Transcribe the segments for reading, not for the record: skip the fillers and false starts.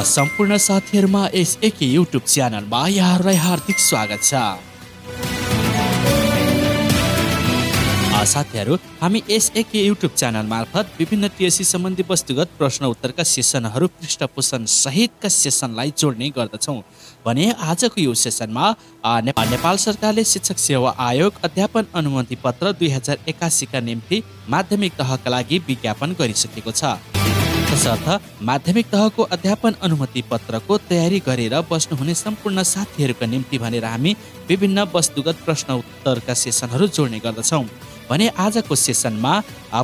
सम्पूर्ण साथीहरुमा यस एकै युट्युब च्यानलमा यहाँहरूलाई हार्दिक स्वागत छ। साथीहरु, हामी यस एकै युट्युब च्यानल मार्फत विभिन्न टिएससी सम्बन्धी वस्तुगत प्रश्न उत्तरका सेसनहरू पृष्ठपोषण सहितका सेसनलाई जोड्ने गर्दछौं। भने आजको यो सेसनमा नेपाल सरकारले शिक्षक सेवा आयोग अध्यापन अनुमति पत्र 2081 का निम्ति माध्यमिक तहका लागि विज्ञापन गरिसकेको छ। तसर्थ माध्यमिक तहको अध्यापन अनुमति पत्रको तयारी गरेर बस्नुहुने सम्पूर्ण साथीहरूका निम्ति भनेर हामी विभिन्न वस्तुगत प्रश्न उत्तरका सेसनहरू जोड्ने गर्दछौं। भने आजको सेसनमा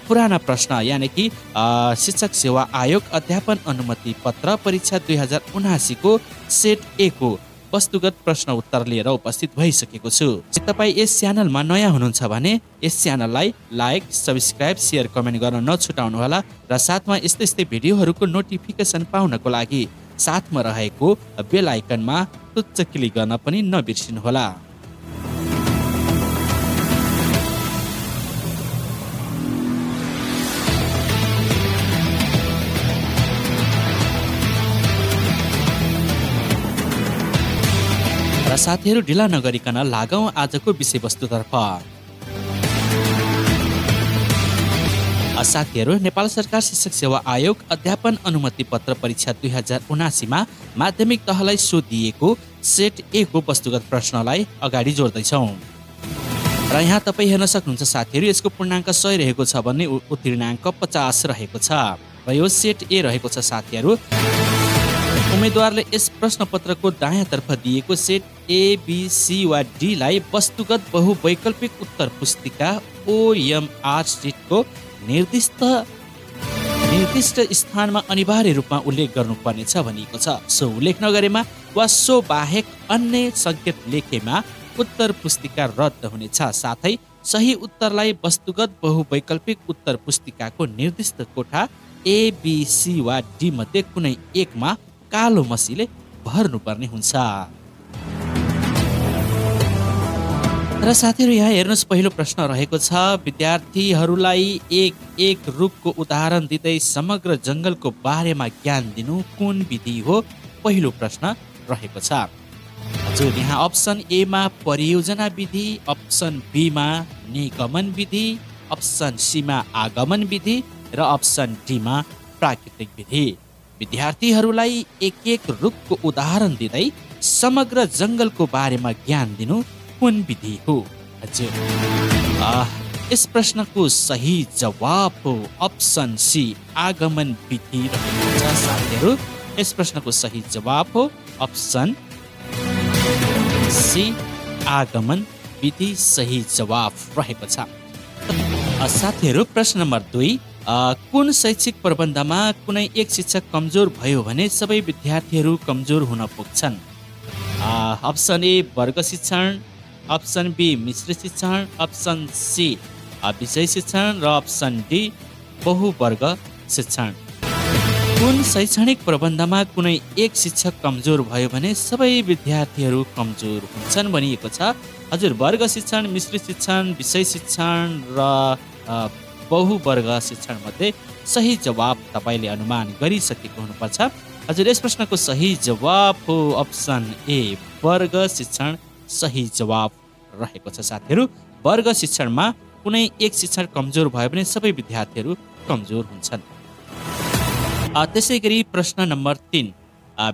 पुराना प्रश्न यानि कि शिक्षक सेवा आयोग अध्यापन अनुमति पत्र परीक्षा 2079 को सेट ए को वस्तुगत प्रश्न उत्तर लिएर उपस्थित भइसकेको छु। तपाईँ यस च्यानलमा नयाँ हुनुहुन्छ भने यस च्यानललाई लाइक, सब्स्क्राइब, शेयर, कमेन्ट गर्न नछुटाउनुहोला र साथमा यस्तै भिडियोहरूको नोटिफिकेसन पाउनको लागि साथमा रहेको बेल आइकनमा टुच्च क्लिक गर्न पनि नबिर्सिनुहोला। र साथीहरू, ढिला नगरिकन लागौं आजको विषयवस्तुतर्फ। साथीहरू, नेपाल सरकार शिक्षक सेवा आयोग अध्यापन अनुमति पत्र परीक्षा 2079 मा माध्यमिक तहलाई सोधिएको सेट ए को वस्तुगत प्रश्नलाई अगाडि जोड्दैछौँ। र यहाँ तपाईँ हेर्न सक्नुहुन्छ साथीहरू, यसको पूर्णाङ्क 100 रहेको छ भने उत्तीर्णाङ्क 50 रहेको छ र यो सेट ए रहेको छ। साथीहरू, उम्मेदवारले यस प्रश्नपत्रको दायाँतर्फ दिएको सेट ए, बी, सी वा डी लाई वस्तुगत बहुवैकल्पिक उत्तर पुस्तिका OMR सिटको निर्दिष्ट स्थानमा अनिवार्य रूपमा उल्लेख गर्नुपर्नेछ भनिएको छ। सो उल्लेख नगरेमा वा सो बाहेक अन्य संकेत लेखेमा उत्तर पुस्तिका रद्द हुनेछ। साथै सही उत्तरलाई वस्तुगत बहुवैकल्पिक उत्तर पुस्तिकाको निर्दिष्ट कोठा ए, बी, सी वा डी मध्ये कुनै एकमा कालो मसीले भर्नुपर्ने हुन्छ। र साथीहरू, यहाँ हेर्नुहोस्, पहिलो प्रश्न रहेको छ, विद्यार्थीहरूलाई एक रुखको उदाहरण दिँदै समग्र जङ्गलको बारेमा ज्ञान दिनु कुन विधि हो? पहिलो प्रश्न रहेको छ। हजुर, यहाँ अप्सन ए मा परियोजना विधि, अप्सन बी मा निगमन विधि, अप्सन सी मा आगमन विधि र अप्सन डी मा प्राकृतिक विधि। विद्यार्थीहरूलाई एक रुखको उदाहरण दिँदै समग्र जङ्गलको बारेमा ज्ञान दिनु कुन विधि हो? हजुर, यस प्रश्नको सही जवाब हो अप्सन सी, आगमन विधि रहेको छ। साथीहरू, यस प्रश्नको सही जवाब हो अप्सन सी, आगमन विधि सही जवाब रहेको छ। साथीहरू, प्रश्न नम्बर 2, कुन शैक्षिक प्रबन्धमा कुनै एक शिक्षक कमजोर भयो भने सबै विद्यार्थीहरू कमजोर हुन पुग्छन्? अप्सन ए वर्ग शिक्षण, अप्सन बी मिश्र शिक्षण, अप्सन सी विषय शिक्षण र अप्सन डी बहुवर्ग शिक्षण। कुन शैक्षणिक प्रबन्धमा कुनै एक शिक्षक कमजोर भयो भने सबै विद्यार्थीहरू कमजोर हुन्छन् भनिएको छ। हजुर, वर्ग शिक्षण, मिश्र शिक्षण, विषय शिक्षण र बहुवर्ग शिक्षण मध्ये सही जवाब तपाईले अनुमान गरिसकेको हुनुपर्छ। हजुर, यस प्रश्नको सही जवाब हो अप्सन ए, वर्ग शिक्षण सही जवाब रहेको छ। साथीहरू, वर्ग शिक्षणमा कुनै एक शिक्षक कमजोर भयो भने सबै विद्यार्थीहरू कमजोर हुन्छन्। त्यसैगरी प्रश्न नम्बर 3,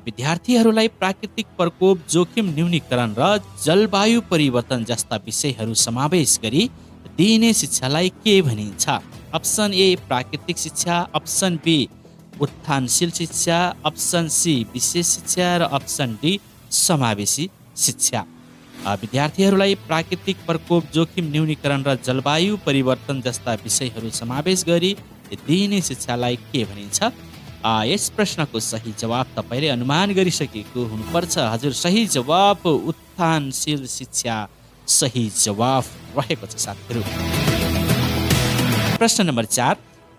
विद्यार्थीहरूलाई प्राकृतिक प्रकोप, जोखिम न्यूनीकरण र जलवायु परिवर्तन जस्ता विषयहरू समावेश गरी दिइने शिक्षालाई के भनिन्छ? अप्सन ए प्राकृतिक शिक्षा, अप्सन बी उत्थानशील शिक्षा, अप्सन सी विशेष शिक्षा र अप्सन डी समावेशी शिक्षा। विद्यार्थीहरूलाई प्राकृतिक प्रकोप, जोखिम न्यूनीकरण र जलवायु परिवर्तन जस्ता विषयहरू समावेश गरी दिइने शिक्षालाई के भनिन्छ? यस प्रश्नको सही जवाब तपाईले अनुमान गरिसकेको हुनुपर्छ। हजुर, सही जवाब उत्थानशील शिक्षा सही जवाब रहेको छ। साथीहरू, प्रश्न नम्बर 4,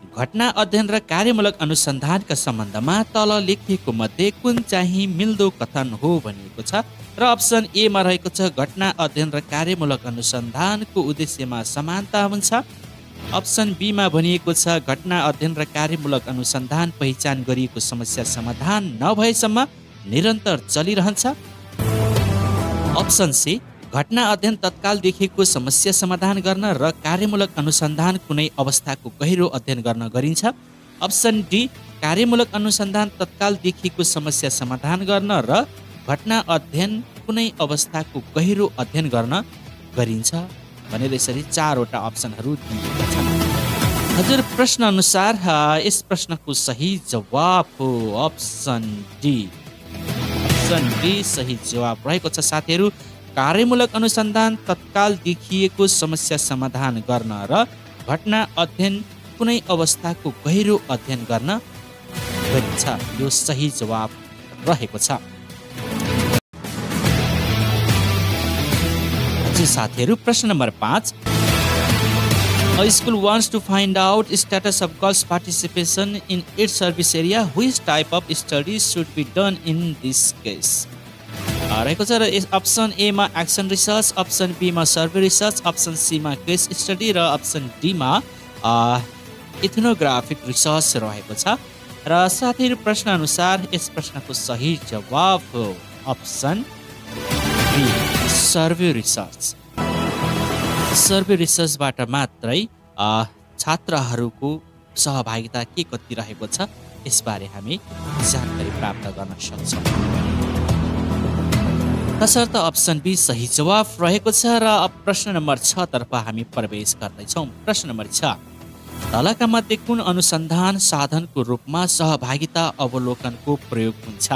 घटना अध्ययन र कार्यमूलक अनुसन्धानका सम्बन्धमा तल लेखिएको मध्ये कुन चाहिँ मिल्दो कथन हो भनिएको छ? र अप्सन ए मा रहेको छ, घटना अध्ययन र कार्यमूलक अनुसन्धानको उद्देश्यमा समानता हुन्छ। अप्सन बीमा भनिएको छ घटना अध्ययन र कार्यमूलक अनुसन्धान पहिचान गरिएको समस्या समाधान नभएसम्म निरन्तर चलिरहन्छ। अप्सन सी घटना अध्ययन तत्काल देखिएको समस्या समाधान गर्न र कार्यमूलक अनुसन्धान कुनै अवस्थाको गहिरो अध्ययन गर्न गरिन्छ। अप्सन डी कार्यमूलक अनुसन्धान तत्काल देखिएको समस्या समाधान गर्न र घटना अध्ययन कुनै अवस्थाको गहिरो अध्ययन गर्न गरिन्छ भनेर यसरी 4वटा अप्सनहरू दिएका छन्। हजुर प्रश्न अनुसार यस प्रश्नको सही जवाब हो अप्सन डी। अप्सन डी सही जवाब रहेको छ साथीहरू। कार्यमूलक अनुसन्धान तत्काल देखिएको समस्या समाधान गर्न र घटना अध्ययन कुनै अवस्थाको गहिरो अध्ययन गर्न गरिन्छ। यो सही जवाब रहेको छ। साथीहरू प्रश्न number 5 A school wants to find out status of girls participation in its service area. Which type of study should be done in this case? रहेको छ र अप्सन ए मा एक्सन रिसर्च, अप्सन बी मा survey research, option C मा case study र option D मा ethnographic research रहेको छ। र साथीहरू प्रश्न अनुसार यस प्रश्नको सही जवाब हो option B survey research. Survey रिसर्चबाट मात्रै छात्रहरूको सहभागिता के कति रहेको छ यसबारे हामी जानकारी प्राप्त गर्न सक्छौँ। तसर्थ अप्सन बी सही जवाब रहेको छ। र प्रश्न नम्बर 6 तर्फ हामी प्रवेश गर्दैछौँ। प्रश्न नम्बर 6 तलका मध्ये कुन अनुसन्धान साधनको रूपमा सहभागिता अवलोकनको प्रयोग हुन्छ?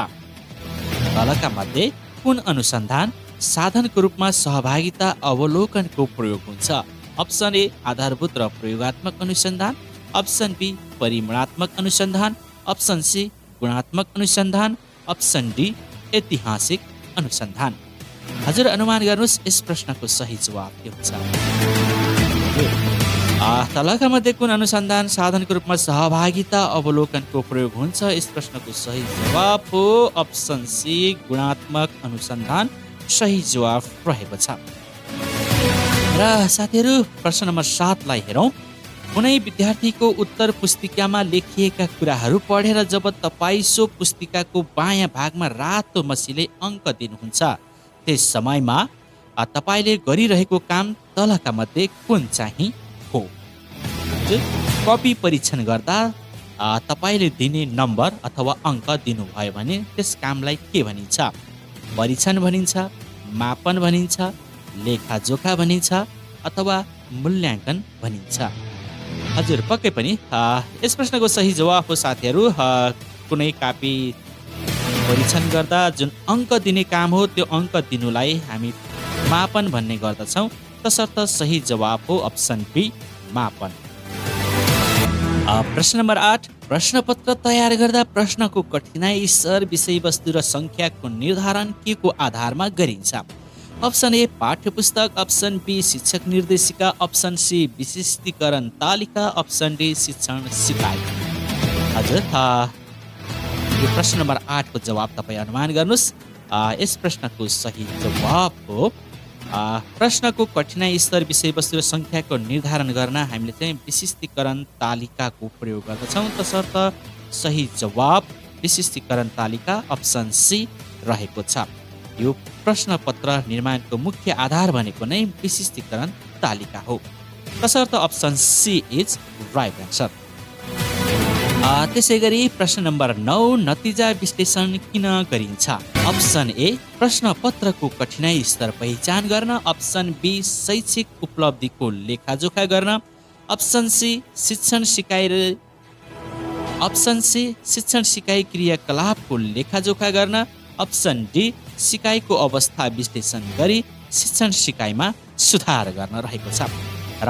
तलका मध्ये कुन अनुसन्धान साधनको रूपमा सहभागिता अवलोकनको प्रयोग हुन्छ? अप्सन ए आधारभूत र प्रयोगात्मक अनुसन्धान, अप्सन बी परिमाणात्मक अनुसन्धान, अप्सन सी गुणात्मक अनुसन्धान, अप्सन डी ऐतिहासिक अनुसन्धान। हजुर अनुमान गर्नुहोस् यस प्रश्नको सही जवाब के हुन्छ? तलका मध्ये कुन अनुसन्धान साधनको रूपमा सहभागिता अवलोकनको प्रयोग हुन्छ? यस प्रश्नको सही जवाब हो अप्सन सी गुणात्मक अनुसन्धान सही जवाब रहेको छ। र साथीहरू प्रश्न नम्बर 7 लाई हेरौँ। कुनै विद्यार्थीको उत्तर पुस्तिकामा लेखिएका कुराहरू पढेर जब तपाईँ सो पुस्तिकाको बायाँ भागमा रातो मसीले अङ्क दिनुहुन्छ त्यस समयमा तपाईँले गरिरहेको काम तलका मध्ये कुन चाहिँ हो? कपी परीक्षण गर्दा तपाईँले दिने नम्बर अथवा अङ्क दिनुभयो भने त्यस कामलाई के भनिन्छ? परीक्षण भनिन्छ, मापन भनिन्छ, लेखाजोखा भनिन्छ अथवा मूल्याङ्कन भनिन्छ? हजुर पक्कै पनि यस प्रश्नको सही जवाब हो साथीहरू कुनै कपी परीक्षण गर्दा जुन अङ्क दिने काम हो त्यो अङ्क दिनुलाई हामी मापन भन्ने गर्दछौँ। तसर्थ सही जवाब हो अप्सन बी मापन। प्रश्न नम्बर 8 प्रश्नपत्र तयार गर्दा प्रश्नको कठिनाई स्तर विषयवस्तु र सङ्ख्याको निर्धारण के को आधारमा गरिन्छ? अप्सन ए पाठ्यपुस्तक, अप्सन बी शिक्षक निर्देशिका, अप्सन सी विशिष्टीकरण तालिका, अप्सन डी शिक्षण सिकाइ। हजुर यो प्रश्न नम्बर 8 को जवाब तपाईँ अनुमान गर्नुहोस्। यस प्रश्नको सही जवाब हो प्रश्नको कठिनाई स्तर विषयवस्तु र सङ्ख्याको निर्धारण गर्न हामीले चाहिँ विशिष्टीकरण तालिकाको प्रयोग गर्दछौँ। तसर्थ सही जवाब विशिष्टीकरण तालिका अप्सन सी रहेको छ। यो प्रश्नपत्र निर्माणको मुख्य आधार भनेको नै विशिष्टीकरण तालिका हो। तसर्थ option C is right answer. त्यसै गरी प्रश्न नम्बर 9 नतिजा विश्लेषण किन गरिन्छ? अप्सन ए प्रश्नपत्रको कठिनाई स्तर पहिचान गर्न, अप्सन बी शैक्षिक उपलब्धिको लेखाजोखा गर्न, अप्सन सी शिक्षण सिकाइ क्रियाकलापको लेखाजोखा गर्न, अप्सन डी सिकाइको अवस्था विश्लेषण गरी शिक्षण सिकाइमा सुधार गर्न रहेको छ। र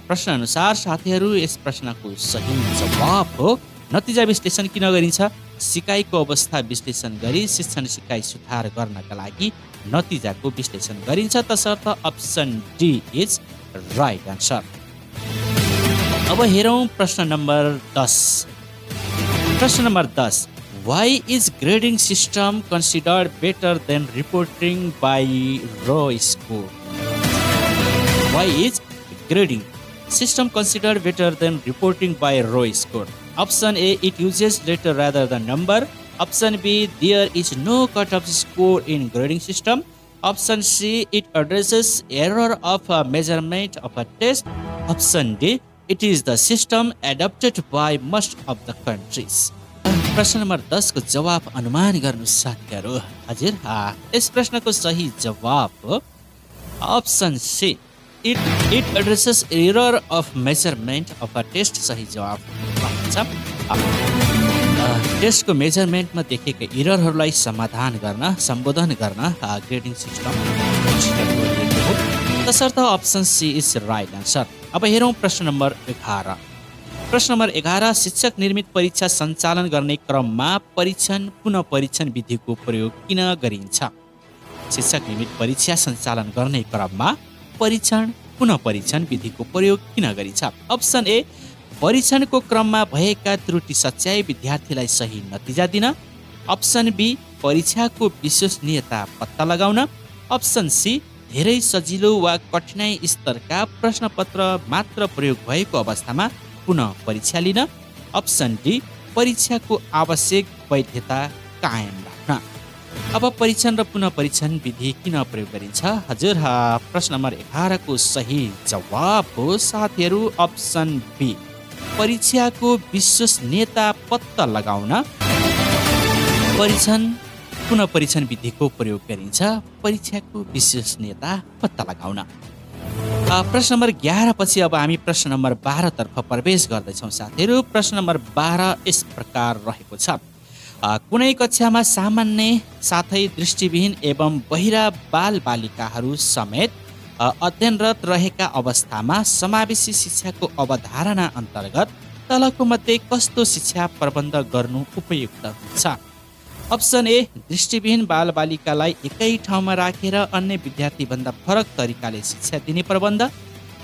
प्रश्न अनुसार साथीहरू यस प्रश्नको सही जवाब हो नतिजा विश्लेषण किन गरिन्छ? सिकाइको अवस्था विश्लेषण गरी शिक्षण सिकाइ सुधार गर्नका लागि नतिजाको विश्लेषण गरिन्छ। तसर्थ option D is right answer. अब हेरौँ प्रश्न नम्बर 10। प्रश्न number 10 Why is grading system considered better than reporting by raw score? Why is grading System considered better than reporting by raw score. Option A, it uses letter rather than number. Option B, there is no cutoff score in grading system. Option C, it addresses error of a measurement of a test. Option D, it is the system adopted by most of the countries. प्रश्न number 10 को जवाब अनुमान गर्नु साथीहरु। हजुर यस प्रश्नको सही जवाब हो option C, it addresses error of measurement of a test. सही जवाब हुन्छ। टेस्टको मेजरमेन्टमा देखेका एररहरूलाई समाधान गर्न सम्बोधन गर्न ग्रेडिङ सिस्टम गरिएको हो। तसर्थ option C is right answer. अब हेरौँ प्रश्न नम्बर 11। प्रश्न नम्बर 11, शिक्षक निर्मित परीक्षा सञ्चालन गर्ने क्रममा परीक्षण पुनः परीक्षण विधिको प्रयोग किन गरिन्छ? शिक्षक निर्मित परीक्षा सञ्चालन गर्ने क्रममा परीक्षण पुनः परीक्षण विधिको प्रयोग किन गरिन्छ? अप्सन ए, परीक्षणको क्रममा भएका त्रुटि सच्याई विद्यार्थीलाई सही नतिजा दिन। अप्सन बी, परीक्षाको विश्वसनीयता पत्ता लगाउन। अप्सन सी, धेरै सजिलो वा कठिनाई स्तरका प्रश्नपत्र मात्र प्रयोग भएको अवस्थामा पुनः परीक्षा लिन। अप्सन डी, परीक्षाको आवश्यक वैधता कायम राख्न। अब परीक्षण र पुनः परीक्षण विधि किन प्रयोग गरिन्छ? हजुर प्रश्न नम्बर 11 को सही जवाब हो साथीहरु अप्सन बी, परीक्षाको विश्वसनीयता पत्ता लगाउन परीक्षण पुनः परीक्षण विधिको प्रयोग गरिन्छ। परीक्षाको विश्वसनीयता पत्ता लगाउन। प्रश्न नम्बर 11 पछि अब हामी प्रश्न नम्बर 12 तर्फ प्रवेश गर्दैछौँ साथीहरु। प्रश्न नम्बर 12 यस प्रकार रहेको छ। कुनै कक्षामा सामान्य साथै दृष्टिविहीन एवं बहिरा बालबालिकाहरू समेत अध्ययनरत रहेका अवस्थामा समावेशी शिक्षाको अवधारणा अन्तर्गत तलको मध्ये कस्तो शिक्षा प्रबन्ध गर्नु उपयुक्त हुन्छ? अप्सन ए, दृष्टिविहीन बालबालिकालाई एकै ठाउँमा राखेर अन्य विद्यार्थीभन्दा फरक तरिकाले शिक्षा दिने प्रबन्ध।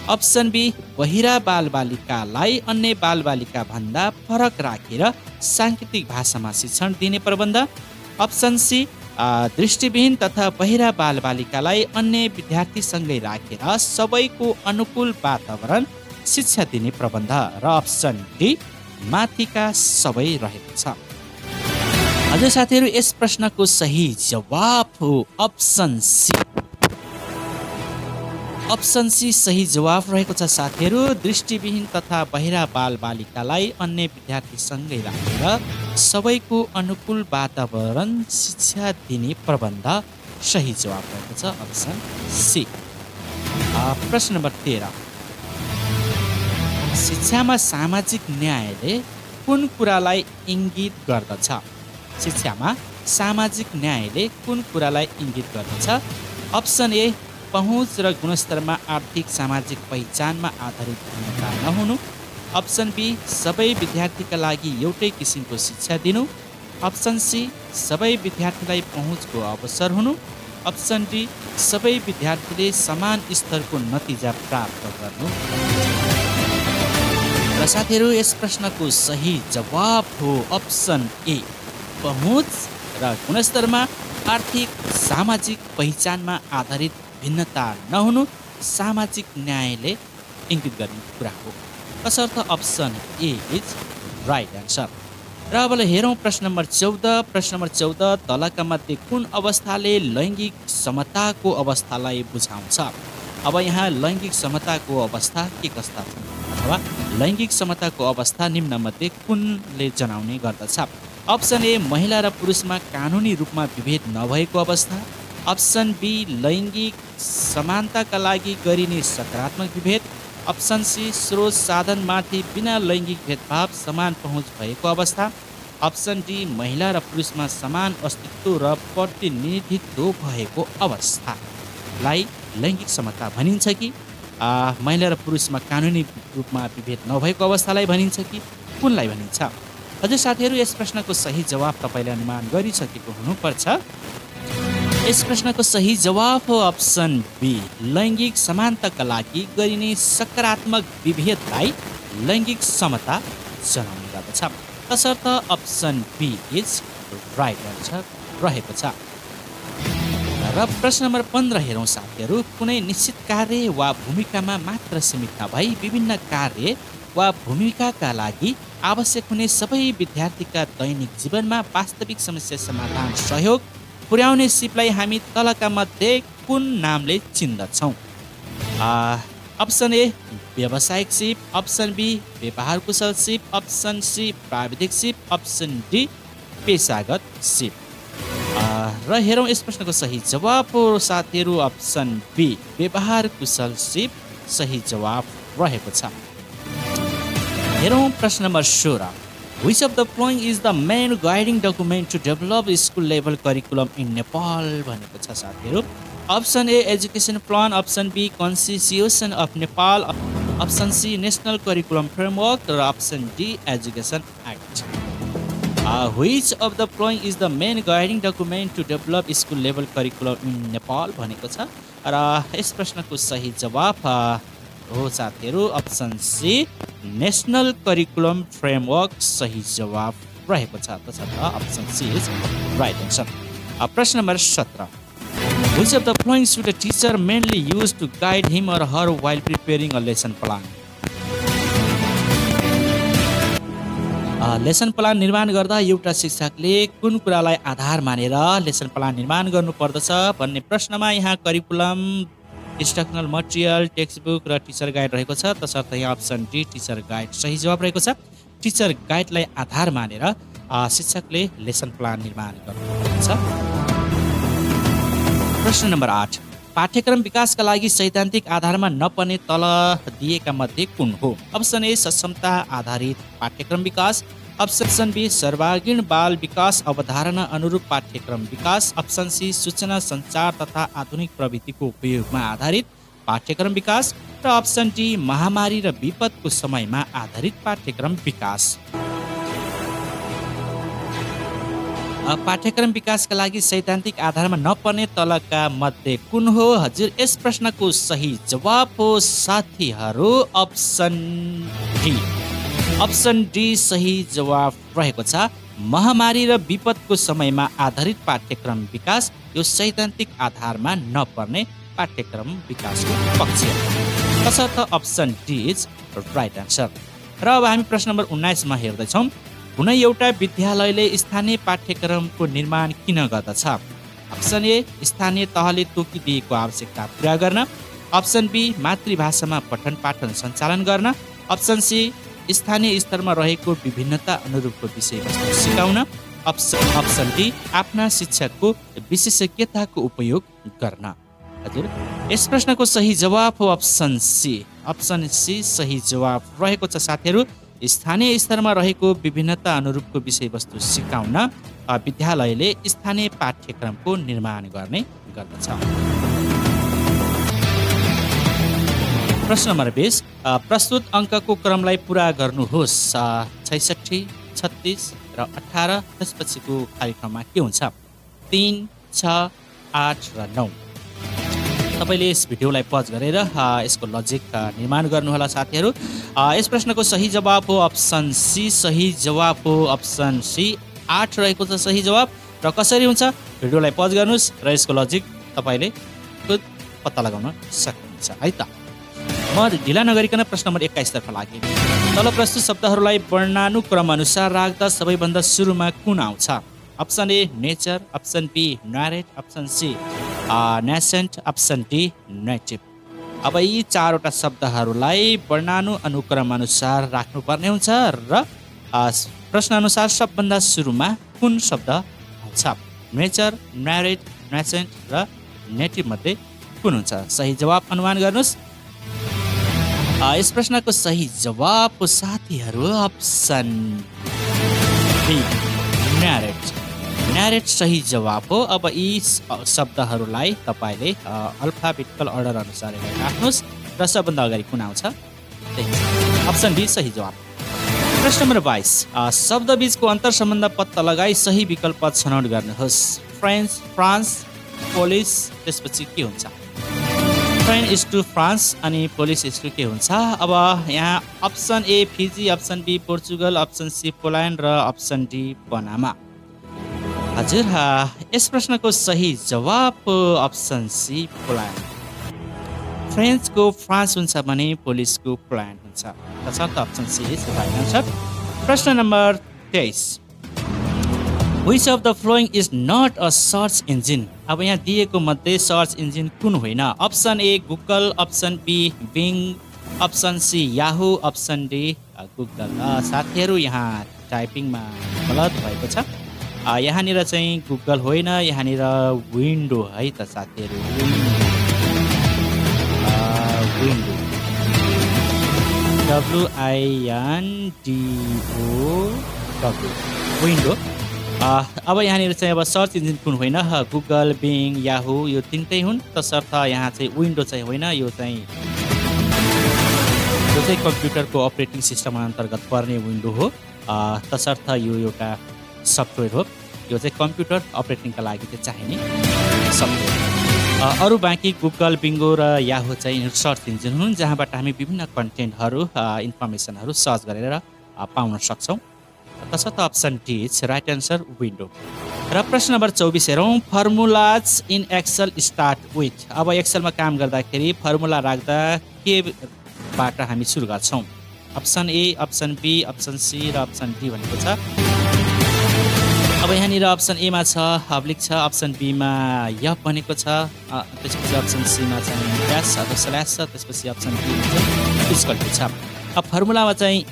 अप्सन बी, बहिरा बालबालिकालाई अन्य बालबालिका भन्दा फरक राखेर सांकेतिक भाषामा शिक्षण दिने प्रबन्ध। अप्सन सी, दृष्टिविहीन तथा बहिरा बालबालिकालाई अन्य विद्यार्थीसँगै राखेर सबैको अनुकूल वातावरण शिक्षा दिने प्रबन्ध। र अप्सन डी, माथिका सबै रहेको छ। हजुर साथीहरु, यस प्रश्नको सही जवाब हो अप्सन सी। अप्सन सी सही जवाब रहेको छ साथीहरु। दृष्टिविहीन तथा बहिरा बालबालिकालाई अन्य विद्यार्थीसँगै राखेर सबैको अनुकूल वातावरण शिक्षा दिने प्रबन्ध सही जवाब रहेको छ अप्सन सी। प्रश्न नम्बर 13, शिक्षामा सामाजिक न्यायले कुन कुरालाई इङ्गित गर्दछ? शिक्षामा सामाजिक न्यायले कुन कुरालाई इङ्गित गर्दछ? अप्सन ए, पहुँच र गुणस्तरमा आर्थिक सामाजिक पहिचानमा आधारित भिन्नता नहुनु। अप्सन बी, सबै विद्यार्थीका लागि एउटै किसिमको शिक्षा दिनु। अप्सन सी, सबै विद्यार्थीलाई पहुँचको अवसर हुनु। अप्सन डी, सबै विद्यार्थीले समान स्तरको नतिजा प्राप्त गर्नु। र साथीहरु, यस प्रश्नको सही जवाब हो अप्सन ए, पहुँच र गुणस्तरमा आर्थिक सामाजिक पहिचानमा आधारित भिन्नता नहुनु सामाजिक न्यायले इङ्गित गर्ने कुरा हो। तसर्थ option A is right answer. र अब हेरौँ प्रश्न नम्बर 14। प्रश्न नम्बर 14, तलका मध्ये कुन अवस्थाले लैङ्गिक समताको अवस्थालाई बुझाउँछ? अब यहाँ लैङ्गिक समताको अवस्था के कस्ता छन् अथवा लैङ्गिक समताको अवस्था निम्नमध्ये कुनले जनाउने गर्दछ? अप्सन ए, महिला र पुरुषमा कानुनी रूपमा विभेद नभएको अवस्था। अप्सन बी, लैङ्गिक समानताका लागि गरिने सकारात्मक विभेद। अप्सन सी, स्रोत साधनमाथि बिना लैङ्गिक भेदभाव समान पहुँच भएको अवस्था। अप्सन डी, महिला र पुरुषमा समान अस्तित्व र प्रतिनिधित्व भएको अवस्थालाई लैङ्गिक समता भनिन्छ कि महिला र पुरुषमा कानुनी रूपमा विभेद नभएको अवस्थालाई भनिन्छ कि कुनलाई भनिन्छ? हजुर साथीहरु, यस प्रश्नको सही जवाब तपाईले अनुमान गरिसकेको हुनुपर्छ। यस प्रश्नको सही जवाब हो अप्सन बी, लैङ्गिक समानताका लागि गरिने सकारात्मक विभेदलाई लैङ्गिक समता जनाउने गर्दछ। तसर्थ option B is right answer रहेको छ। र र प्रश्न नम्बर 15 हेरौँ साथीहरू। कुनै निश्चित कार्य वा भूमिकामा मात्र सीमित नभई विभिन्न कार्य वा भूमिकाका लागि आवश्यक हुने सबै विद्यार्थीका दैनिक जीवनमा वास्तविक समस्या समाधान सहयोग पुर्याउने सिपलाई हामी तलका मध्ये कुन नामले चिन्दछौँ? अप्सन ए व्यावसायिक सिप, अप्सन बी व्यवहार कुशल सिप, अप्सन सी प्राविधिक सिप, अप्सन डी पेशागत सिप। र हेरौँ यस प्रश्नको सही जवाब हो साथीहरू अप्सन बी व्यवहार कुशल सिप सही जवाब रहेको छ। हेरौँ प्रश्न number 16। Which of the following is the main guiding document to develop school level curriculum in Nepal भनेको छ साथीहरू। Option A education plan, option B constitution of Nepal, option C national curriculum framework र option D education act. Which of the following is the main guiding document to develop school level curriculum in Nepal भनेको छ र यस प्रश्नको सही जवाब हो साथीहरू option C national curriculum framework सही जवाब रहेको छ। तसर्थ option C is right answer. प्रश्न number 17। Which of the following should a teacher mainly use to guide him or her while preparing a lesson plan? Lesson plan निर्माण गर्दा एउटा शिक्षकले कुन कुरालाई आधार मानेर लेसन प्लान निर्माण गर्नुपर्दछ भन्ने प्रश्नमा यहाँ curriculum, instructional material, text book र टिचर गाइड रहेको छ। तसर्थ यहाँ अप्सन डी टिचर गाइड सही जवाब रहेको छ। टिचर गाइडलाई आधार मानेर शिक्षकले लेसन प्लान निर्माण गर्नुपर्दछ। प्रश्न नम्बर 8। पाठ्यक्रम विकासका लागि सैद्धान्तिक आधारमा नपर्ने तल दिएका मध्ये कुन हो? अप्सन ए सक्षमता आधारित पाठ्यक्रम विकास, अप्सन बी सर्वाङ्गीण बाल विकास अवधारणा अनुरूप पाठ्यक्रम विकास, अप्सन सी सूचना सञ्चार तथा आधुनिक प्रविधिको उपयोगमा आधारित पाठ्यक्रम विकास र अप्सन डी महामारी र विपदको समयमा आधारित पाठ्यक्रम विकास। पाठ्यक्रम विकासका लागि सैद्धान्तिक आधारमा नपर्ने तलका मध्ये कुन हो? हजुर यस प्रश्नको सही जवाब हो साथीहरू अप्सन डी। अप्सन डी सही जवाब रहेको छ। महामारी र विपदको समयमा आधारित पाठ्यक्रम विकास यो सैद्धान्तिक आधारमा नपर्ने पाठ्यक्रम विकासको पक्ष हो। तसर्थ option D is right answer. र अब हामी प्रश्न नम्बर 19 मा हेर्दैछौँ। कुनै एउटा विद्यालयले स्थानीय पाठ्यक्रमको निर्माण किन गर्दछ? अप्सन ए स्थानीय तहले तोकिदिएको आवश्यकता पुरा गर्न, अप्सन बी मातृभाषामा पठन पाठन सञ्चालन गर्न, अप्सन सी स्थानीय स्तरमा रहेको विभिन्नता अनुरूपको विषयवस्तु सिकाउन, अप्सन डी आफ्ना शिक्षकको विशेषज्ञताको उपयोग गर्न। हजुर यस प्रश्नको सही जवाब हो अप्सन सी। अप्सन सी सही जवाब रहेको छ साथीहरू। स्थानीय स्तरमा रहेको विभिन्नता अनुरूपको विषयवस्तु सिकाउन विद्यालयले स्थानीय पाठ्यक्रमको निर्माण गर्ने गर्दछ। प्रश्न नम्बर 20। प्रस्तुत अङ्कको क्रमलाई पुरा गर्नुहोस्। 66, 36 र 18। त्यसपछिको कार्यक्रममा के हुन्छ? 3, 6, 8 र 9। तपाईले यस भिडियोलाई पज गरेर यसको लजिक निर्माण गर्नुहोला साथीहरू। यस प्रश्नको सही जवाब हो अप्सन सी सही जवाब हो अप्सन सी 8 रहेको छ सही जवाब। र कसरी हुन्छ भिडियोलाई पज गर्नुहोस् र यसको लजिक तपाईले खुद पत्ता लगाउन सक्नुहुन्छ है त। म ढिला नगरिकन प्रश्न नम्बर 21 तर्फ लागेँ। तल प्रस्तुत शब्दहरूलाई वर्णानुक्रम अनुसार राख्दा सबैभन्दा सुरुमा कुन आउँछ? Option A nature, option B narrate, option C nascent, option D native. अब यी चारवटा शब्दहरूलाई वर्णानुक्रम अनुसार राख्नुपर्ने हुन्छ र प्रश्न अनुसार सबभन्दा सुरुमा कुन शब्द आउँछ? नेचर, नरेट, नेसेन्ट र नेटिभ मध्ये कुन हुन्छ? सही जवाब अनुमान गर्नुहोस्। यस प्रश्नको सही जवाब हो साथीहरू अप्सन बी नरेट। नरेट सही जवाब हो। अब यी शब्दहरूलाई तपाईँले अल्फाबेटिकल अर्डर अनुसार राख्नुहोस् र सबभन्दा अगाडि कुन आउँछ अप्सन डी सही जवाब। प्रश्न नम्बर 22। शब्दबीचको अन्तर सम्बन्ध पत्ता लगाई सही विकल्प छनौट गर्नुहोस्। फ्रान्स, पोलिस, त्यसपछि के हुन्छ? फ्रेन्च इज टु फ्रान्स अनि पोलिस इज टु के हुन्छ? अब यहाँ option A Fiji, option B Portugal, option C Poland र अप्सन डी पनामा। हजुर, यस प्रश्नको सही जवाफ अप्सन सी पोल्यान्ड। फ्रेन्चको फ्रान्स हुन्छ भने पोलिसको पोल्यान्ड हुन्छ। तसर्थ option C is right answer. प्रश्न number 23, which of the following is not a search engine. अब यहाँ दिएको मध्ये सर्च इन्जिन कुन होइन? Option A Google, option B Bing, option C Yahoo, option D Google. साथीहरू यहाँ टाइपिङमा गलत भएको छ। यहाँनिर चाहिँ गुगल होइन, यहाँनिर विन्डो है त साथीहरू, विन्डो WINDO विन्डो। अब यहाँनिर चाहिँ अब सर्च इन्जिन कुन होइन? गुगल, बिङ, याहू यो तिनटै हुन्। तसर्थ यहाँ चाहिँ विन्डो चाहिँ होइन, यो चाहिँ कम्प्युटरको अपरेटिङ सिस्टम अन्तर्गत पर्ने विन्डो हो। तसर्थ यो एउटा सफ्टवेयर हो, यो चाहिँ कम्प्युटर अपरेटिङका लागि चाहिँ चाहिने सफ्टवेयर। अरू बाँकी गुगल, बिङ्गो र याहू चाहिँ सर्च इन्जिन हुन्, जहाँबाट हामी विभिन्न कन्टेन्टहरू इन्फर्मेसनहरू सर्च गरेर पाउन सक्छौँ। तसर्थ option D is right answer, window. र प्रश्न नम्बर 24 हेरौँ, formulas in Excel start with. अब एक्सेलमा काम गर्दाखेरि फर्मुला राख्दा केबाट हामी सुरु गर्छौँ? Option A, option B, option C र अप्सन डी भनेको छ। अब यहाँनिर अप्सन एमा छ अब्लिक छ, अप्सन बीमा य भनेको छ, त्यसपछि अप्सन सीमा चाहिँ ड्यास अथवा स्ल्यास छ, त्यसपछि अप्सन डी इक्वल टु छ। अब फर्मुलामा चाहिँ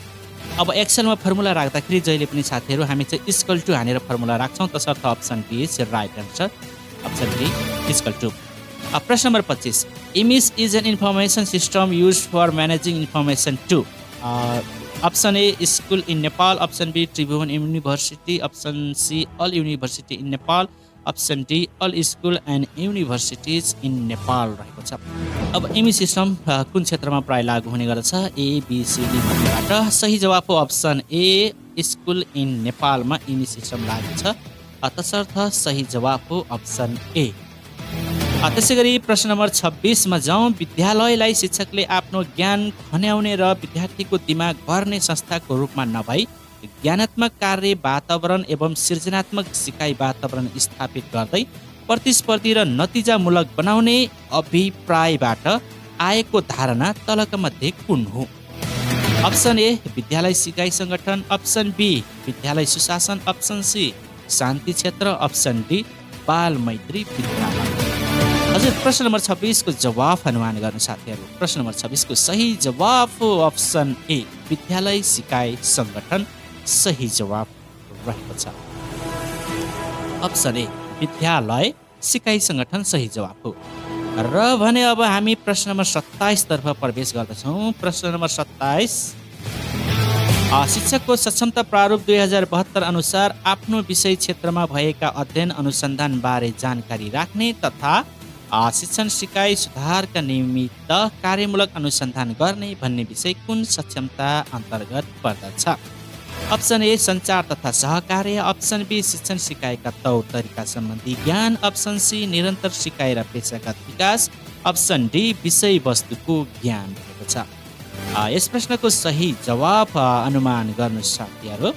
अब एक्सेलमा फर्मुला राख्दाखेरि जहिले पनि साथीहरू हामी चाहिँ इक्वल टु हानेर फर्मुला राख्छौँ। तसर्थ option D is right answer, option D equal to. प्रश्न number 25, image is an information system use for managing information to. Option A school in Nepal, option B Tribhuvan university, option C all university in Nepal, option D all school and universities in Nepal रहेको छ। अब image system कुन क्षेत्रमा प्राय लागू हुने गर्दछ? ए, be, C, D भन्नेबाट सही जवाफ हो अप्सन ए, स्कुल इन नेपालमा इमेज सिस्टम लागू छ। तसर्थ सही जवाफ हो अप्सन ए। त्यसै गरी प्रश्न नम्बर 26 मा जाउँ, विद्यालयलाई शिक्षकले आफ्नो ज्ञान खन्याउने र विद्यार्थीको दिमाग भर्ने संस्थाको रूपमा नभई ज्ञानात्मक कार्य वातावरण एवं सृजनात्मक सिकाइ वातावरण स्थापित गर्दै प्रतिस्पर्धी र नतिजामूलक बनाउने अभिप्रायबाट आएको धारणा तलका मध्ये कुन हो? अप्सन ए विद्यालय सिकाइ सङ्गठन, अप्सन बी विद्यालय सुशासन, अप्सन सी शान्ति क्षेत्र, अप्सन डी बाल मैत्री विद्यालय। हजुर, प्रश्न नम्बर 26 को जवाफ अनुमान गर्नु साथीहरू। प्रश्न नम्बर 26 को सही जवाफ हो अप्सन ए विद्यालय सिकाइ सङ्गठन सही जवाफ रहेको छ। अप्सन ए विद्यालय सिकाइ सङ्गठन सही जवाफ हो। र भने अब हामी प्रश्न नम्बर 27 तर्फ प्रवेश गर्दछौँ। प्रश्न नम्बर 27, शिक्षकको सक्षमता प्रारूप 2072 अनुसार आफ्नो विषय क्षेत्रमा भएका अध्ययन अनुसन्धान बारे जानकारी राख्ने तथा शिक्षण सिकाइ सुधारका निमित्त कार्यमूलक अनुसन्धान गर्ने भन्ने विषय कुन सक्षमता अन्तर्गत पर्दछ? अप्सन ए सञ्चार तथा सहकार्य, अप्सन बी शिक्षण सिकाइका तौर तरिका सम्बन्धी ज्ञान, अप्सन सी निरन्तर सिकाइ र पेशागत विकास, अप्सन डी विषयवस्तुको ज्ञान रहेको छ। यस प्रश्नको सही जवाफ अनुमान गर्नु साथीहरू।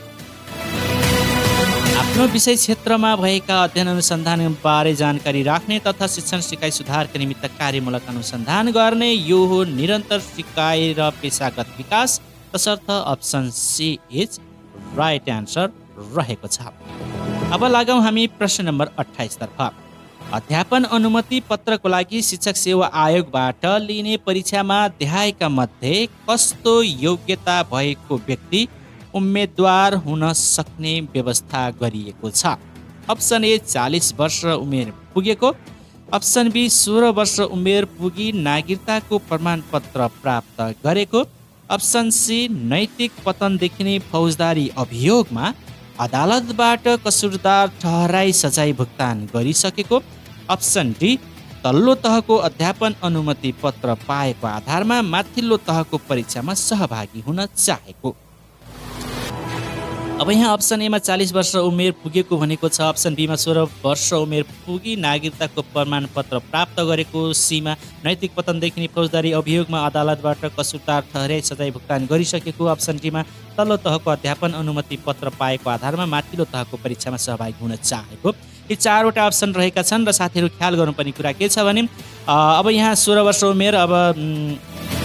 आफ्नो विषय क्षेत्रमा भएका अध्ययन अनुसन्धान बारे जानकारी राख्ने तथा शिक्षण सिकाइ सुधारका निमित्त कार्यमूलक अनुसन्धान गर्ने, यो हो निरन्तर सिकाइ र पेशागत विकास। तसर्थ option C is right answer रहेको छ। अब लागौँ हामी प्रश्न नम्बर 28 तर्फ। अध्यापन अनुमति पत्रको लागि शिक्षक सेवा आयोगबाट लिने परीक्षामा देखाएका मध्ये कस्तो योग्यता भएको व्यक्ति उम्मेदवार हुन सक्ने व्यवस्था गरिएको छ? अप्सन ए 40 वर्ष उमेर पुगेको, अप्सन बी 16 वर्ष उमेर पुगी नागरिकताको प्रमाणपत्र प्राप्त गरेको, अप्सन सी नैतिक पतनदेखि नै फौजदारी अभियोगमा अदालतबाट कसुरदार ठहराई सजाय भुक्तान गरिसकेको, अप्सन डी तल्लो तहको अध्यापन अनुमति पत्र पाएको आधारमा माथिल्लो तहको परीक्षामा सहभागी हुन चाहेको। अब यहाँ अप्सन एमा 40 वर्ष उमेर पुगेको भनेको छ, अप्सन बीमा 16 वर्ष उमेर पुगी नागरिकताको प्रमाणपत्र प्राप्त गरेको, सीमा नैतिक पतनदेखि फौजदारी अभियोगमा अदालतबाट कसुरदार ठहर्याई सजाय भुक्तान गरिसकेको, अप्सन डीमा तल्लो तहको अध्यापन अनुमति पत्र पाएको आधारमा माथिल्लो तहको परीक्षामा सहभागी हुन चाहेको। यी 4वटा अप्सन रहेका छन् र साथीहरू ख्याल गर्नुपर्ने कुरा के छ भने अब यहाँ 16 वर्ष उमेर, अब